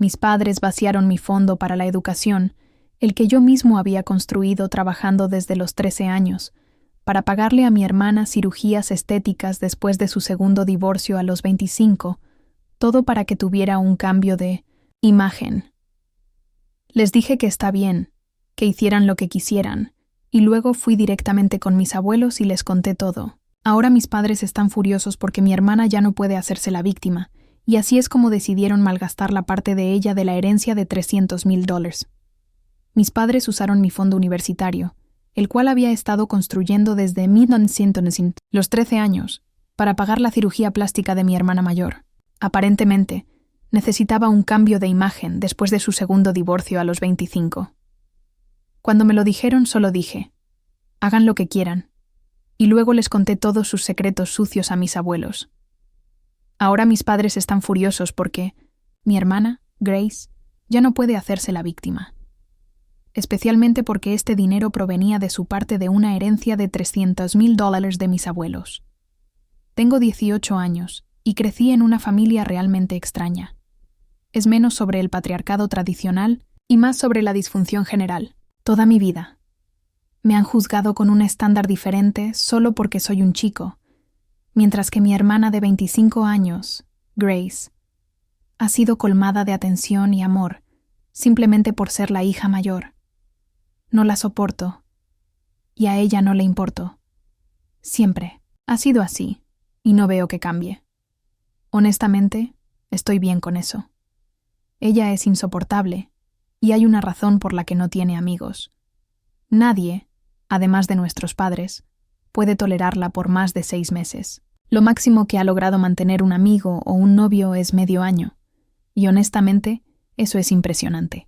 Mis padres vaciaron mi fondo para la educación, el que yo mismo había construido trabajando desde los 13 años, para pagarle a mi hermana cirugías estéticas después de su segundo divorcio a los 25, todo para que tuviera un cambio de imagen. Les dije que está bien, que hicieran lo que quisieran, y luego fui directamente con mis abuelos y les conté todo. Ahora mis padres están furiosos porque mi hermana ya no puede hacerse la víctima, y así es como decidieron malgastar la parte de ella de la herencia de $300,000. Mis padres usaron mi fondo universitario, el cual había estado construyendo desde 1900, los 13 años, para pagar la cirugía plástica de mi hermana mayor. Aparentemente, necesitaba un cambio de imagen después de su segundo divorcio a los 25. Cuando me lo dijeron, solo dije, hagan lo que quieran, y luego les conté todos sus secretos sucios a mis abuelos. Ahora mis padres están furiosos porque mi hermana, Grace, ya no puede hacerse la víctima. Especialmente porque este dinero provenía de su parte de una herencia de $300,000 de mis abuelos. Tengo 18 años y crecí en una familia realmente extraña. Es menos sobre el patriarcado tradicional y más sobre la disfunción general. Toda mi vida. Me han juzgado con un estándar diferente solo porque soy un chico, mientras que mi hermana de 25 años, Grace, ha sido colmada de atención y amor simplemente por ser la hija mayor. No la soporto, y a ella no le importo. Siempre ha sido así, y no veo que cambie. Honestamente, estoy bien con eso. Ella es insoportable, y hay una razón por la que no tiene amigos. Nadie, además de nuestros padres, puede tolerarla por más de 6 meses. Lo máximo que ha logrado mantener un amigo o un novio es medio año, y honestamente, eso es impresionante.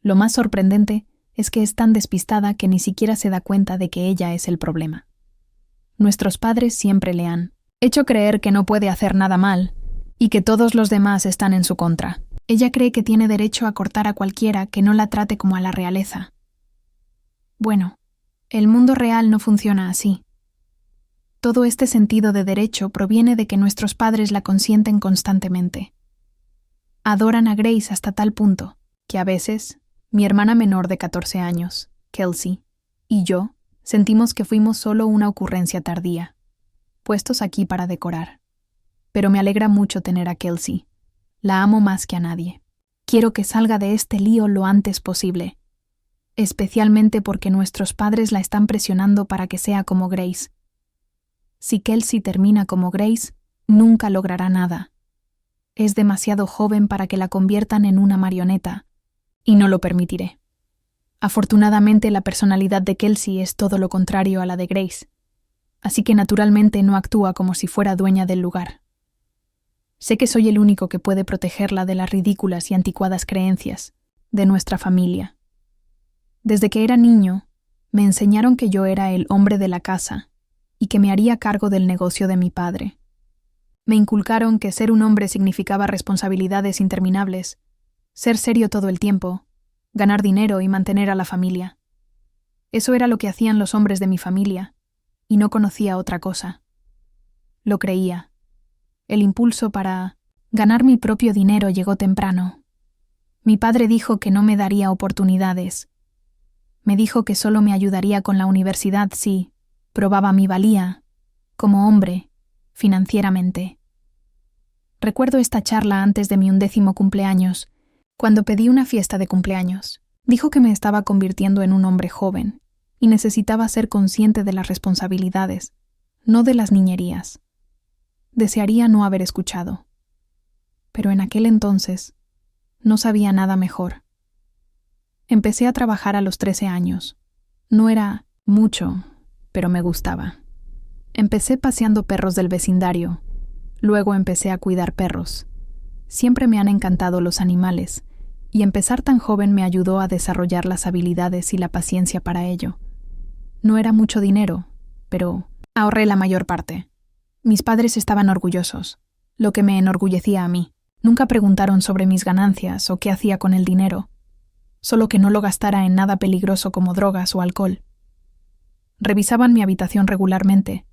Lo más sorprendente es que es tan despistada que ni siquiera se da cuenta de que ella es el problema. Nuestros padres siempre le han hecho creer que no puede hacer nada mal y que todos los demás están en su contra. Ella cree que tiene derecho a cortar a cualquiera que no la trate como a la realeza. Bueno, el mundo real no funciona así. Todo este sentido de derecho proviene de que nuestros padres la consienten constantemente. Adoran a Grace hasta tal punto que a veces mi hermana menor de 14 años, Kelsey, y yo sentimos que fuimos solo una ocurrencia tardía, puestos aquí para decorar. Pero me alegra mucho tener a Kelsey. La amo más que a nadie. Quiero que salga de este lío lo antes posible, especialmente porque nuestros padres la están presionando para que sea como Grace. Si Kelsey termina como Grace, nunca logrará nada. Es demasiado joven para que la conviertan en una marioneta, y no lo permitiré. Afortunadamente, la personalidad de Kelsey es todo lo contrario a la de Grace, así que naturalmente no actúa como si fuera dueña del lugar. Sé que soy el único que puede protegerla de las ridículas y anticuadas creencias de nuestra familia. Desde que era niño, me enseñaron que yo era el hombre de la casa y que me haría cargo del negocio de mi padre. Me inculcaron que ser un hombre significaba responsabilidades interminables, ser serio todo el tiempo, ganar dinero y mantener a la familia. Eso era lo que hacían los hombres de mi familia, y no conocía otra cosa. Lo creía. El impulso para ganar mi propio dinero llegó temprano. Mi padre dijo que no me daría oportunidades. Me dijo que solo me ayudaría con la universidad si probaba mi valía, como hombre, financieramente. Recuerdo esta charla antes de mi 11º cumpleaños, cuando pedí una fiesta de cumpleaños. Dijo que me estaba convirtiendo en un hombre joven y necesitaba ser consciente de las responsabilidades, no de las niñerías. Desearía no haber escuchado. Pero en aquel entonces no sabía nada mejor. Empecé a trabajar a los 13 años. No era mucho, pero me gustaba. Empecé paseando perros del vecindario. Luego empecé a cuidar perros. Siempre me han encantado los animales, y empezar tan joven me ayudó a desarrollar las habilidades y la paciencia para ello. No era mucho dinero, pero ahorré la mayor parte. Mis padres estaban orgullosos, lo que me enorgullecía a mí. Nunca preguntaron sobre mis ganancias o qué hacía con el dinero, solo que no lo gastara en nada peligroso como drogas o alcohol. Revisaban mi habitación regularmente,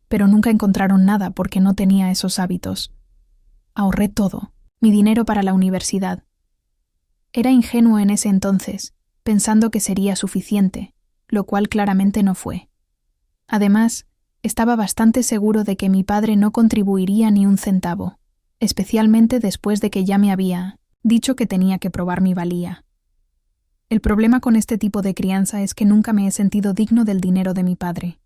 pero nunca encontraron nada porque no tenía esos hábitos. Ahorré todo, mi dinero para la universidad, Era ingenuo en ese entonces, pensando que sería suficiente, lo cual claramente no fue. Además, estaba bastante seguro de que mi padre no contribuiría ni un centavo, especialmente después de que ya me había dicho que tenía que probar mi valía. El problema con este tipo de crianza es que nunca me he sentido digno del dinero de mi padre.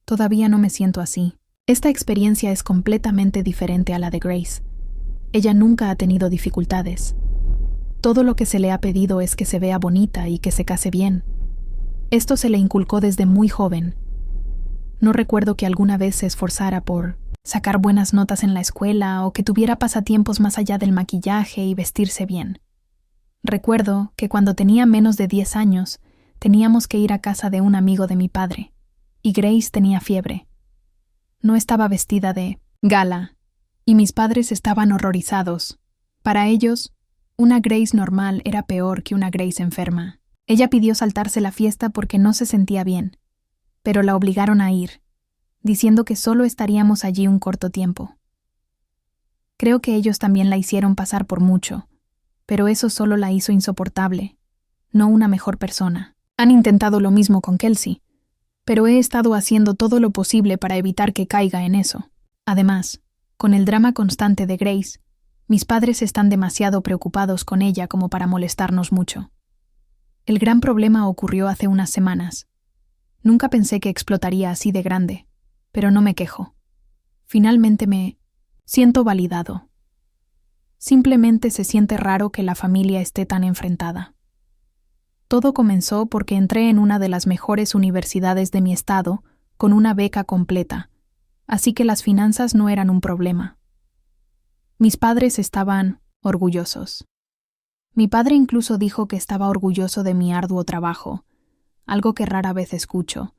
Todavía no me siento así. Esta experiencia es completamente diferente a la de Grace. Ella nunca ha tenido dificultades. Todo lo que se le ha pedido es que se vea bonita y que se case bien. Esto se le inculcó desde muy joven. No recuerdo que alguna vez se esforzara por sacar buenas notas en la escuela o que tuviera pasatiempos más allá del maquillaje y vestirse bien. Recuerdo que cuando tenía menos de 10 años, teníamos que ir a casa de un amigo de mi padre, y Grace tenía fiebre. No estaba vestida de gala, y mis padres estaban horrorizados. Para ellos, una Grace normal era peor que una Grace enferma. Ella pidió saltarse la fiesta porque no se sentía bien, pero la obligaron a ir, diciendo que solo estaríamos allí un corto tiempo. Creo que ellos también la hicieron pasar por mucho, pero eso solo la hizo insoportable, no una mejor persona. Han intentado lo mismo con Kelsey, pero he estado haciendo todo lo posible para evitar que caiga en eso. Además, con el drama constante de Grace, mis padres están demasiado preocupados con ella como para molestarnos mucho. El gran problema ocurrió hace unas semanas. Nunca pensé que explotaría así de grande, pero no me quejo. Finalmente me siento validado. Simplemente se siente raro que la familia esté tan enfrentada. Todo comenzó porque entré en una de las mejores universidades de mi estado con una beca completa, así que las finanzas no eran un problema. Mis padres estaban orgullosos. Mi padre incluso dijo que estaba orgulloso de mi arduo trabajo, algo que rara vez escucho,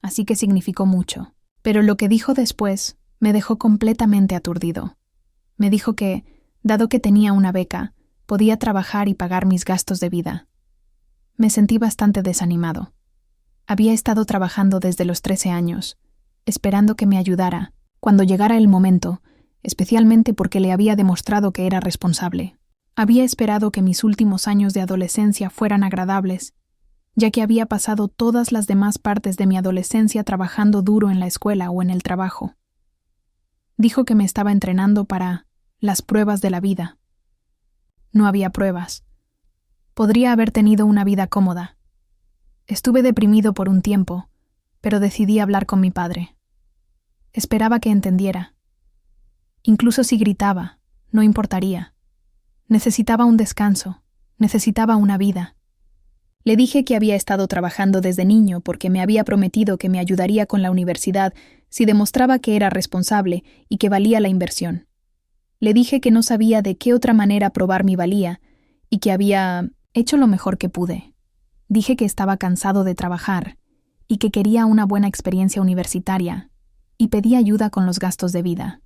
así que significó mucho. Pero lo que dijo después me dejó completamente aturdido. Me dijo que, dado que tenía una beca, podía trabajar y pagar mis gastos de vida. Me sentí bastante desanimado. Había estado trabajando desde los 13 años, esperando que me ayudara cuando llegara el momento, especialmente porque le había demostrado que era responsable. Había esperado que mis últimos años de adolescencia fueran agradables, ya que había pasado todas las demás partes de mi adolescencia trabajando duro en la escuela o en el trabajo. Dijo que me estaba entrenando para las pruebas de la vida. No había pruebas. Podría haber tenido una vida cómoda. Estuve deprimido por un tiempo, pero decidí hablar con mi padre. Esperaba que entendiera. Incluso si gritaba, no importaría. Necesitaba un descanso, necesitaba una vida. Le dije que había estado trabajando desde niño porque me había prometido que me ayudaría con la universidad si demostraba que era responsable y que valía la inversión. Le dije que no sabía de qué otra manera probar mi valía y que había hecho lo mejor que pude. Dije que estaba cansado de trabajar y que quería una buena experiencia universitaria y pedí ayuda con los gastos de vida.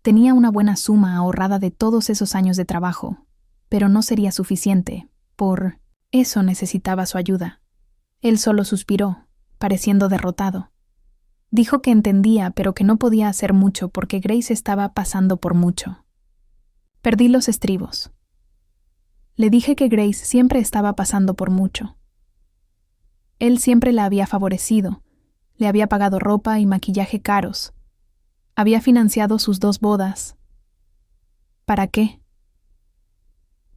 Tenía una buena suma ahorrada de todos esos años de trabajo, pero no sería suficiente. Por eso necesitaba su ayuda. Él solo suspiró, pareciendo derrotado. Dijo que entendía, pero que no podía hacer mucho porque Grace estaba pasando por mucho. Perdí los estribos. Le dije que Grace siempre estaba pasando por mucho. Él siempre la había favorecido, le había pagado ropa y maquillaje caros. Había financiado sus 2 bodas. ¿Para qué?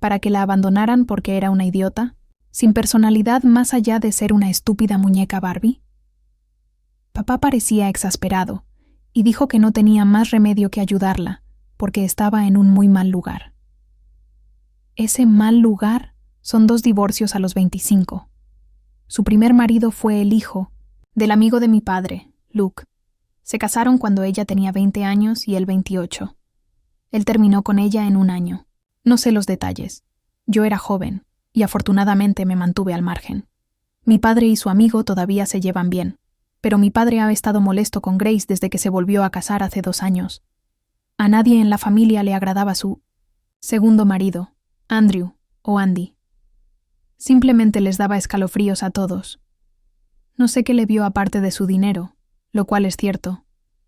¿Para que la abandonaran porque era una idiota? ¿Sin personalidad más allá de ser una estúpida muñeca Barbie? Papá parecía exasperado y dijo que no tenía más remedio que ayudarla, porque estaba en un muy mal lugar. Ese mal lugar son 2 divorcios a los 25. Su primer marido fue el hijo del amigo de mi padre, Luke. Se casaron cuando ella tenía 20 años y él 28. Él terminó con ella en un año. No sé los detalles. Yo era joven y afortunadamente me mantuve al margen. Mi padre y su amigo todavía se llevan bien, pero mi padre ha estado molesto con Grace desde que se volvió a casar hace 2 años. A nadie en la familia le agradaba su segundo marido, Andrew o Andy. Simplemente les daba escalofríos a todos. No sé qué le vio aparte de su dinero, lo cual es cierto,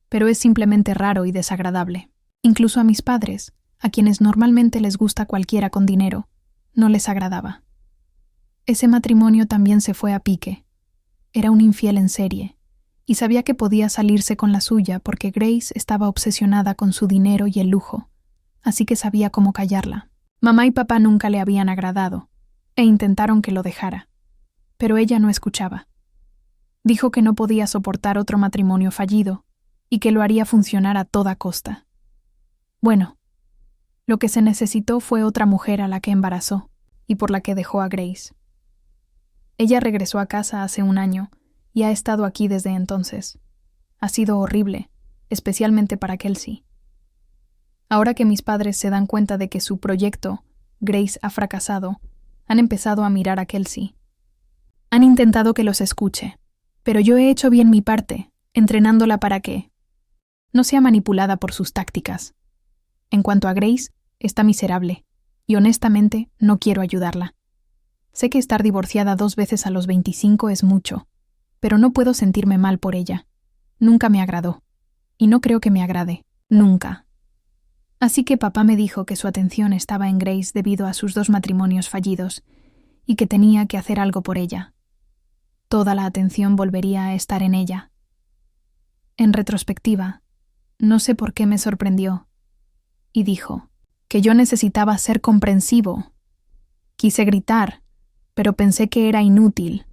pero es simplemente raro y desagradable. Incluso a mis padres, a quienes normalmente les gusta cualquiera con dinero, no les agradaba. Ese matrimonio también se fue a pique. Era un infiel en serie, y sabía que podía salirse con la suya porque Grace estaba obsesionada con su dinero y el lujo, así que sabía cómo callarla. Mamá y papá nunca le habían agradado, e intentaron que lo dejara, pero ella no escuchaba. Dijo que no podía soportar otro matrimonio fallido, y que lo haría funcionar a toda costa. Bueno, lo que se necesitó fue otra mujer a la que embarazó, y por la que dejó a Grace. Ella regresó a casa hace un año, y ha estado aquí desde entonces. Ha sido horrible, especialmente para Kelsey. Ahora que mis padres se dan cuenta de que su proyecto, Grace, ha fracasado, han empezado a mirar a Kelsey. Han intentado que los escuche, pero yo he hecho bien mi parte, entrenándola para que no sea manipulada por sus tácticas. En cuanto a Grace, está miserable, y honestamente no quiero ayudarla. Sé que estar divorciada 2 veces a los 25 es mucho, pero no puedo sentirme mal por ella. Nunca me agradó, y no creo que me agrade, nunca. Así que papá me dijo que su atención estaba en Grace debido a sus 2 matrimonios fallidos, y que tenía que hacer algo por ella. Toda la atención volvería a estar en ella. En retrospectiva, no sé por qué me sorprendió, y dijo que yo necesitaba ser comprensivo. Quise gritar, pero pensé que era inútil.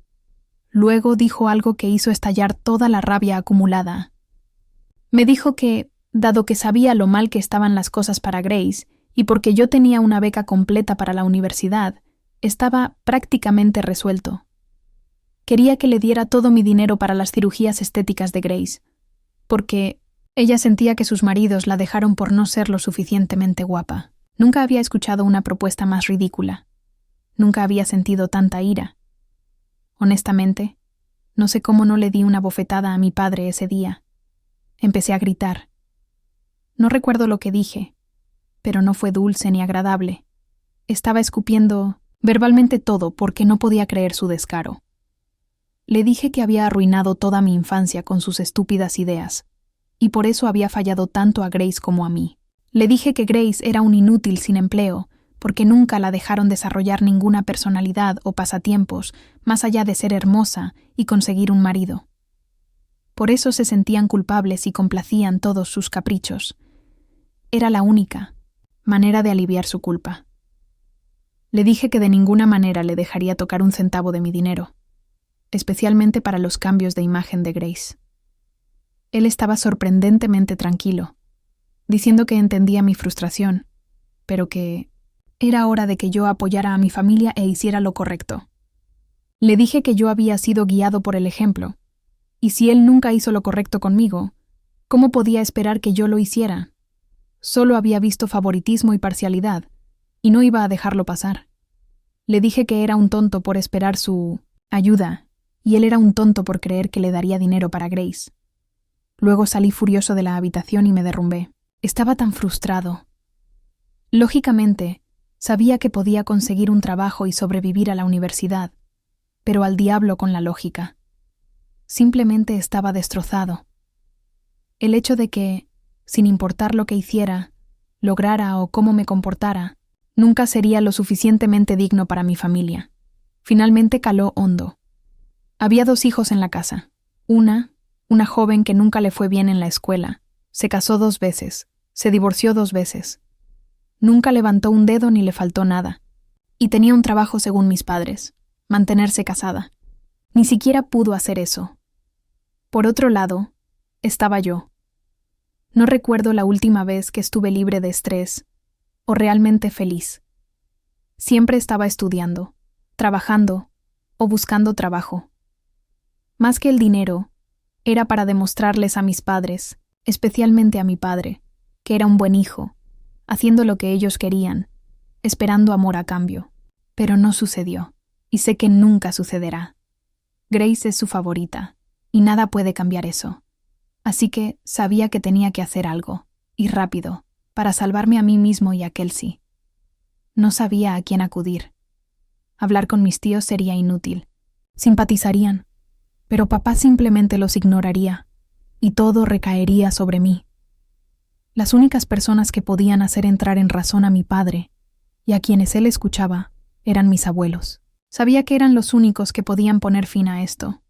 Luego dijo algo que hizo estallar toda la rabia acumulada. Me dijo que, dado que sabía lo mal que estaban las cosas para Grace, y porque yo tenía una beca completa para la universidad, estaba prácticamente resuelto. Quería que le diera todo mi dinero para las cirugías estéticas de Grace, porque ella sentía que sus maridos la dejaron por no ser lo suficientemente guapa. Nunca había escuchado una propuesta más ridícula. Nunca había sentido tanta ira. Honestamente, no sé cómo no le di una bofetada a mi padre ese día. Empecé a gritar. No recuerdo lo que dije, pero no fue dulce ni agradable. Estaba escupiendo verbalmente todo porque no podía creer su descaro. Le dije que había arruinado toda mi infancia con sus estúpidas ideas, y por eso había fallado tanto a Grace como a mí. Le dije que Grace era un inútil sin empleo, porque nunca la dejaron desarrollar ninguna personalidad o pasatiempos más allá de ser hermosa y conseguir un marido. Por eso se sentían culpables y complacían todos sus caprichos. Era la única manera de aliviar su culpa. Le dije que de ninguna manera le dejaría tocar un centavo de mi dinero, especialmente para los cambios de imagen de Grace. Él estaba sorprendentemente tranquilo, diciendo que entendía mi frustración, pero que era hora de que yo apoyara a mi familia e hiciera lo correcto. Le dije que yo había sido guiado por el ejemplo, y si él nunca hizo lo correcto conmigo, ¿cómo podía esperar que yo lo hiciera? Solo había visto favoritismo y parcialidad, y no iba a dejarlo pasar. Le dije que era un tonto por esperar su ayuda, y él era un tonto por creer que le daría dinero para Grace. Luego salí furioso de la habitación y me derrumbé. Estaba tan frustrado. Lógicamente, sabía que podía conseguir un trabajo y sobrevivir a la universidad, pero al diablo con la lógica. Simplemente estaba destrozado. El hecho de que, sin importar lo que hiciera, lograra o cómo me comportara, nunca sería lo suficientemente digno para mi familia. Finalmente caló hondo. Había 2 hijos en la casa. Una joven que nunca le fue bien en la escuela, se casó 2 veces, se divorció 2 veces. Nunca levantó un dedo ni le faltó nada. Y tenía un trabajo según mis padres, mantenerse casada. Ni siquiera pudo hacer eso. Por otro lado, estaba yo. No recuerdo la última vez que estuve libre de estrés o realmente feliz. Siempre estaba estudiando, trabajando o buscando trabajo. Más que el dinero, era para demostrarles a mis padres, especialmente a mi padre, que era un buen hijo, haciendo lo que ellos querían, esperando amor a cambio. Pero no sucedió, y sé que nunca sucederá. Grace es su favorita, y nada puede cambiar eso. Así que sabía que tenía que hacer algo, y rápido, para salvarme a mí mismo y a Kelsey. No sabía a quién acudir. Hablar con mis tíos sería inútil. Simpatizarían, pero papá simplemente los ignoraría, y todo recaería sobre mí. Las únicas personas que podían hacer entrar en razón a mi padre, y a quienes él escuchaba, eran mis abuelos. Sabía que eran los únicos que podían poner fin a esto.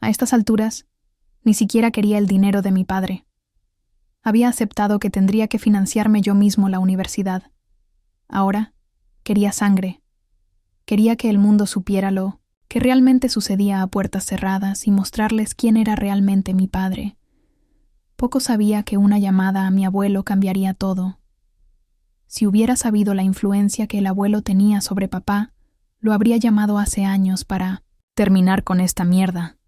A estas alturas, ni siquiera quería el dinero de mi padre. Había aceptado que tendría que financiarme yo mismo la universidad. Ahora, quería sangre. Quería que el mundo supiera lo que realmente sucedía a puertas cerradas y mostrarles quién era realmente mi padre. Poco sabía que una llamada a mi abuelo cambiaría todo. Si hubiera sabido la influencia que el abuelo tenía sobre papá, lo habría llamado hace años para terminar con esta mierda.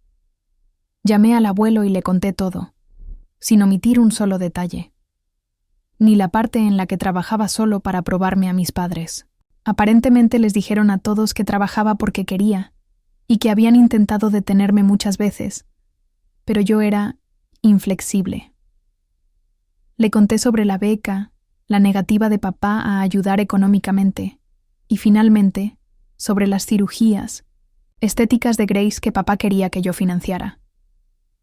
Llamé al abuelo y le conté todo, sin omitir un solo detalle. Ni la parte en la que trabajaba solo para probarme a mis padres. Aparentemente les dijeron a todos que trabajaba porque quería, y que habían intentado detenerme muchas veces, pero yo era inflexible. Le conté sobre la beca, la negativa de papá a ayudar económicamente, y finalmente, sobre las cirugías estéticas de Grace que papá quería que yo financiara.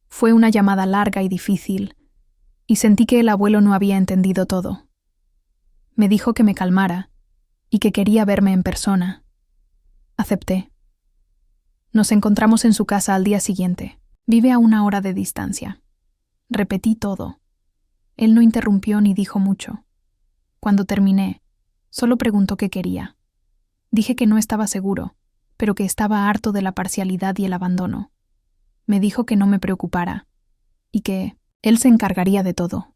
Fue una llamada larga y difícil, y sentí que el abuelo no había entendido todo. Me dijo que me calmara y que quería verme en persona. Acepté. Nos encontramos en su casa al día siguiente. Vive a 1 hora de distancia. Repetí todo. Él no interrumpió ni dijo mucho. Cuando terminé, solo preguntó qué quería. Dije que no estaba seguro, pero que estaba harto de la parcialidad y el abandono. Me dijo que no me preocupara y que él se encargaría de todo.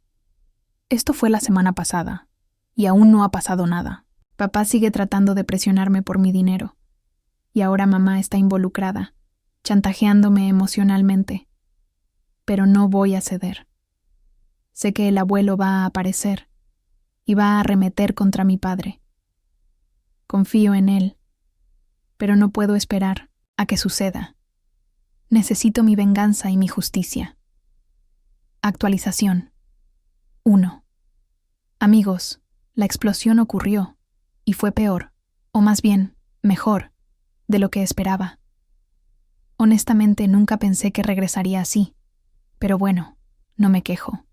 Esto fue la semana pasada, y aún no ha pasado nada. Papá sigue tratando de presionarme por mi dinero, y ahora mamá está involucrada, chantajeándome emocionalmente. Pero no voy a ceder. Sé que el abuelo va a aparecer y va a arremeter contra mi padre. Confío en él, pero no puedo esperar a que suceda. Necesito mi venganza y mi justicia. Actualización. 1. Amigos, la explosión ocurrió, y fue peor, o más bien, mejor, de lo que esperaba. Honestamente, nunca pensé que regresaría así, pero bueno, no me quejo.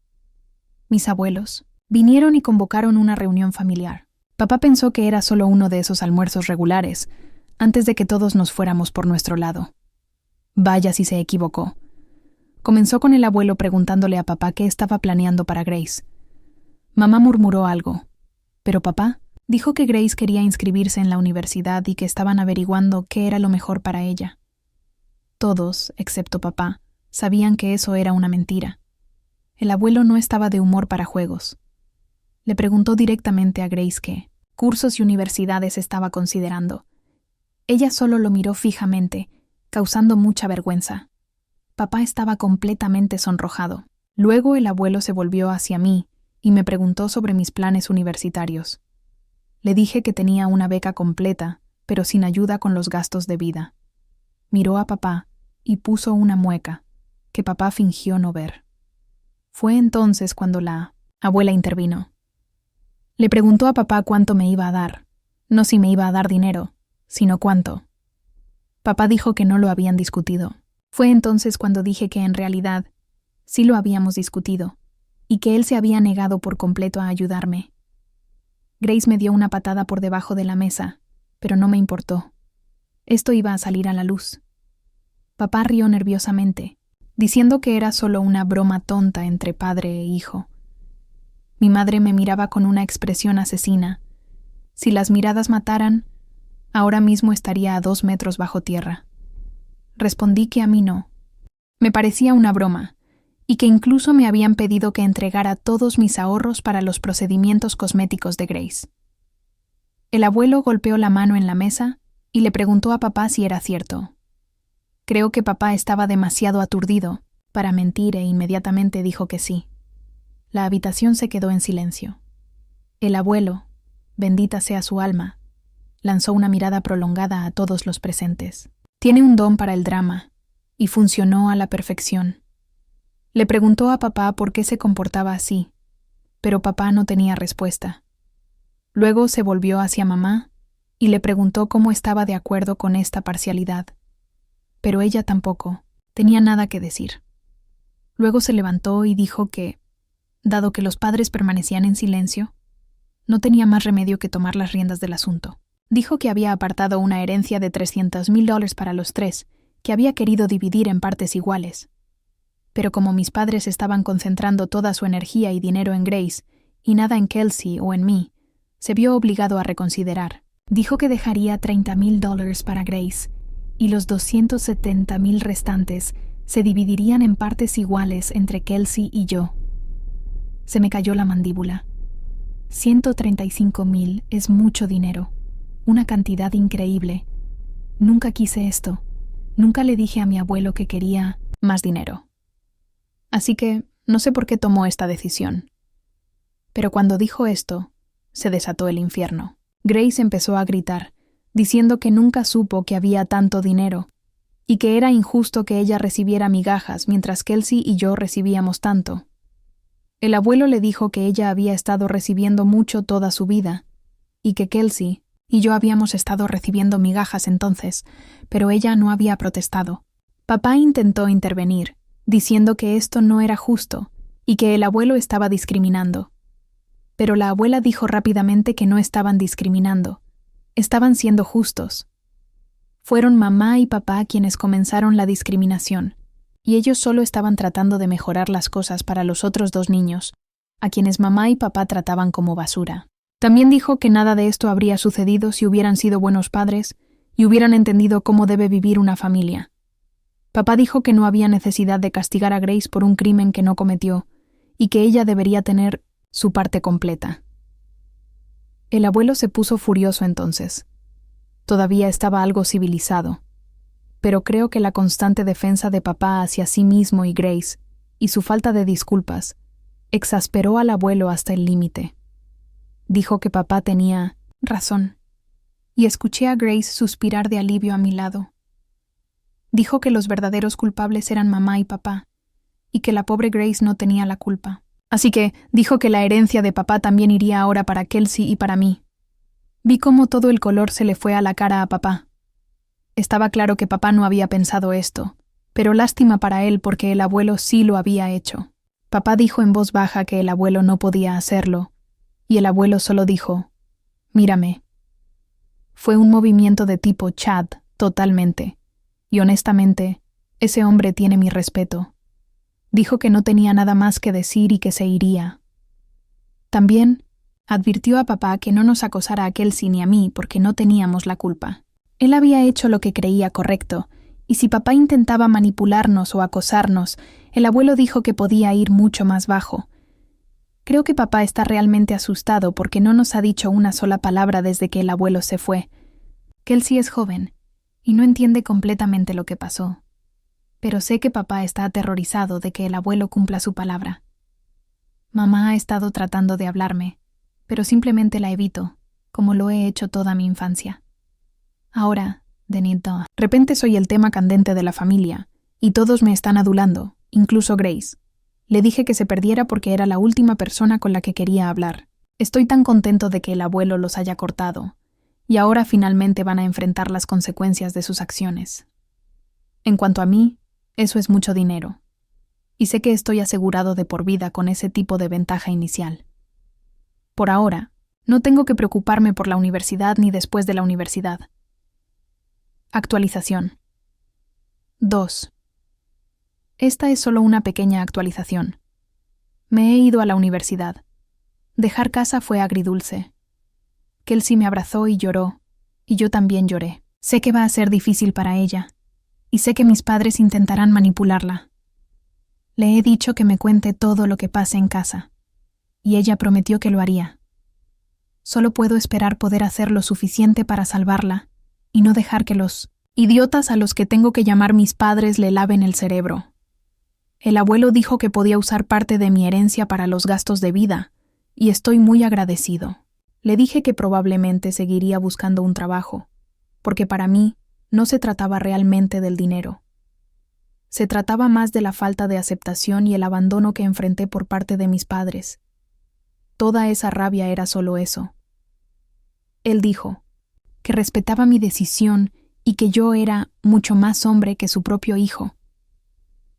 Mis abuelos vinieron y convocaron una reunión familiar. Papá pensó que era solo uno de esos almuerzos regulares, antes de que todos nos fuéramos por nuestro lado. Vaya si se equivocó. Comenzó con el abuelo preguntándole a papá qué estaba planeando para Grace. Mamá murmuró algo, pero papá dijo que Grace quería inscribirse en la universidad y que estaban averiguando qué era lo mejor para ella. Todos, excepto papá, sabían que eso era una mentira. El abuelo no estaba de humor para juegos. Le preguntó directamente a Grace qué cursos y universidades estaba considerando. Ella solo lo miró fijamente, causando mucha vergüenza. Papá estaba completamente sonrojado. Luego el abuelo se volvió hacia mí y me preguntó sobre mis planes universitarios. Le dije que tenía una beca completa, pero sin ayuda con los gastos de vida. Miró a papá y puso una mueca, que papá fingió no ver. Fue entonces cuando la abuela intervino. Le preguntó a papá cuánto me iba a dar, no si me iba a dar dinero, sino cuánto. Papá dijo que no lo habían discutido. Fue entonces cuando dije que en realidad sí lo habíamos discutido y que él se había negado por completo a ayudarme. Grace me dio una patada por debajo de la mesa, pero no me importó. Esto iba a salir a la luz. Papá rió nerviosamente, diciendo que era solo una broma tonta entre padre e hijo. Mi madre me miraba con una expresión asesina. Si las miradas mataran, ahora mismo estaría a 2 metros bajo tierra. Respondí que a mí no. Me parecía una broma, y que incluso me habían pedido que entregara todos mis ahorros para los procedimientos cosméticos de Grace. El abuelo golpeó la mano en la mesa y le preguntó a papá si era cierto. Creo que papá estaba demasiado aturdido para mentir e inmediatamente dijo que sí. La habitación se quedó en silencio. El abuelo, bendita sea su alma, lanzó una mirada prolongada a todos los presentes. Tiene un don para el drama, y funcionó a la perfección. Le preguntó a papá por qué se comportaba así, pero papá no tenía respuesta. Luego se volvió hacia mamá y le preguntó cómo estaba de acuerdo con esta parcialidad. Pero ella tampoco tenía nada que decir. Luego se levantó y dijo que, dado que los padres permanecían en silencio, no tenía más remedio que tomar las riendas del asunto. Dijo que había apartado una herencia de $300,000 para los tres, que había querido dividir en partes iguales. Pero como mis padres estaban concentrando toda su energía y dinero en Grace, y nada en Kelsey o en mí, se vio obligado a reconsiderar. Dijo que dejaría $30,000 para Grace, y los $270,000 restantes se dividirían en partes iguales entre Kelsey y yo. Se me cayó la mandíbula. $135,000 es mucho dinero, una cantidad increíble. Nunca quise esto. Nunca le dije a mi abuelo que quería más dinero. Así que no sé por qué tomó esta decisión. Pero cuando dijo esto, se desató el infierno. Grace empezó a gritar, diciendo que nunca supo que había tanto dinero, y que era injusto que ella recibiera migajas mientras Kelsey y yo recibíamos tanto. El abuelo le dijo que ella había estado recibiendo mucho toda su vida, y que Kelsey y yo habíamos estado recibiendo migajas entonces, pero ella no había protestado. Papá intentó intervenir, diciendo que esto no era justo y que el abuelo estaba discriminando. Pero la abuela dijo rápidamente que no estaban discriminando, estaban siendo justos. Fueron mamá y papá quienes comenzaron la discriminación, y ellos solo estaban tratando de mejorar las cosas para los otros dos niños, a quienes mamá y papá trataban como basura. También dijo que nada de esto habría sucedido si hubieran sido buenos padres y hubieran entendido cómo debe vivir una familia. Papá dijo que no había necesidad de castigar a Grace por un crimen que no cometió y que ella debería tener su parte completa. El abuelo se puso furioso entonces. Todavía estaba algo civilizado, pero creo que la constante defensa de papá hacia sí mismo y Grace, y su falta de disculpas, exasperó al abuelo hasta el límite. Dijo que papá tenía razón, y escuché a Grace suspirar de alivio a mi lado. Dijo que los verdaderos culpables eran mamá y papá, y que la pobre Grace no tenía la culpa. Así que dijo que la herencia de papá también iría ahora para Kelsey y para mí. Vi cómo todo el color se le fue a la cara a papá. Estaba claro que papá no había pensado esto, pero lástima para él porque el abuelo sí lo había hecho. Papá dijo en voz baja que el abuelo no podía hacerlo, y el abuelo solo dijo, «Mírame». Fue un movimiento de tipo Chad, totalmente, y honestamente, ese hombre tiene mi respeto. Dijo que no tenía nada más que decir y que se iría. También advirtió a papá que no nos acosara a Kelsey ni a mí porque no teníamos la culpa. Él había hecho lo que creía correcto, y si papá intentaba manipularnos o acosarnos, el abuelo dijo que podía ir mucho más bajo. Creo que papá está realmente asustado porque no nos ha dicho una sola palabra desde que el abuelo se fue. Kelsey es joven y no entiende completamente lo que pasó. Pero sé que papá está aterrorizado de que el abuelo cumpla su palabra. Mamá ha estado tratando de hablarme, pero simplemente la evito, como lo he hecho toda mi infancia. Ahora, de repente soy el tema candente de la familia, y todos me están adulando, incluso Grace. Le dije que se perdiera porque era la última persona con la que quería hablar. Estoy tan contento de que el abuelo los haya cortado, y ahora finalmente van a enfrentar las consecuencias de sus acciones. En cuanto a mí, eso es mucho dinero, y sé que estoy asegurado de por vida con ese tipo de ventaja inicial. Por ahora, no tengo que preocuparme por la universidad ni después de la universidad. Actualización. 2. Esta es solo una pequeña actualización. Me he ido a la universidad. Dejar casa fue agridulce. Kelsey me abrazó y lloró, y yo también lloré. Sé que va a ser difícil para ella, y sé que mis padres intentarán manipularla. Le he dicho que me cuente todo lo que pase en casa, y ella prometió que lo haría. Solo puedo esperar poder hacer lo suficiente para salvarla, y no dejar que los idiotas a los que tengo que llamar mis padres le laven el cerebro. El abuelo dijo que podía usar parte de mi herencia para los gastos de vida, y estoy muy agradecido. Le dije que probablemente seguiría buscando un trabajo, porque para mí no se trataba realmente del dinero. Se trataba más de la falta de aceptación y el abandono que enfrenté por parte de mis padres. Toda esa rabia era solo eso. Él dijo que respetaba mi decisión y que yo era mucho más hombre que su propio hijo.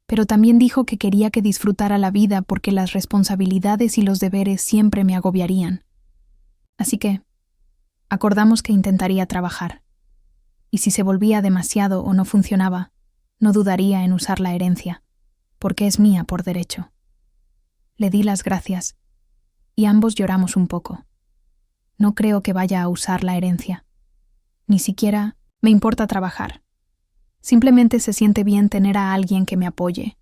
Pero también dijo que quería que disfrutara la vida porque las responsabilidades y los deberes siempre me agobiarían. Así que, Acordamos que intentaría trabajar. Y si se volvía demasiado o no funcionaba, no dudaría en usar la herencia, porque es mía por derecho. Le di las gracias, y ambos lloramos un poco. No creo que vaya a usar la herencia. Ni siquiera me importa trabajar. Simplemente se siente bien tener a alguien que me apoye,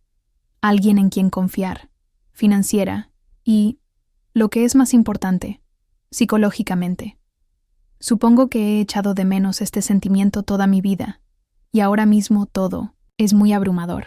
alguien en quien confiar, financiera y, lo que es más importante, psicológicamente. Supongo que he echado de menos este sentimiento toda mi vida, y ahora mismo todo es muy abrumador.